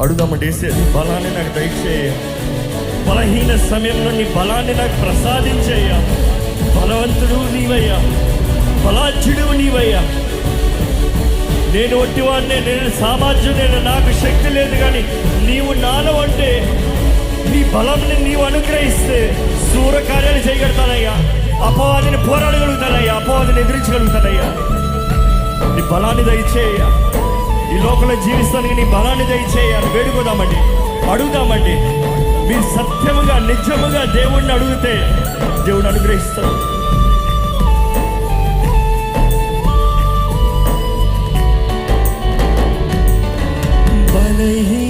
అడుగుదామండి. యేసే నీ బలాన్ని నాకు దయచేయ, బలహీన సమయంలో నీ బలాన్ని నాకు ప్రసాదించేయ్యా. బలవంతుడు నీవయ్యా, బలాఢ్యుడు నీవయ్యా. నేను ఒట్టివాడినే, నేను సామాన్యుడైన, నాకు శక్తి లేదు, కానీ నీవు నాలో అంటే నీ బలంని నీవు అనుగ్రహిస్తే శూర కార్యాలు చేయగలుగుతానయ్యా. అపవాదిని పోరాడగలుగుతానయ్యా, అపవాదిని ఎదిరించగలుగుతానయ్యా. నీ బలాన్ని దయచేయ, ఈ లోకంలో జీవిస్తానికి నీ బలాన్ని దయచేయాలి. వేడుకోదామండి, అడుగుదామండి. మీరు సత్యముగా నిజముగా దేవుణ్ణి అడిగితే దేవుడు అనుగ్రహిస్తాడు. బలహీన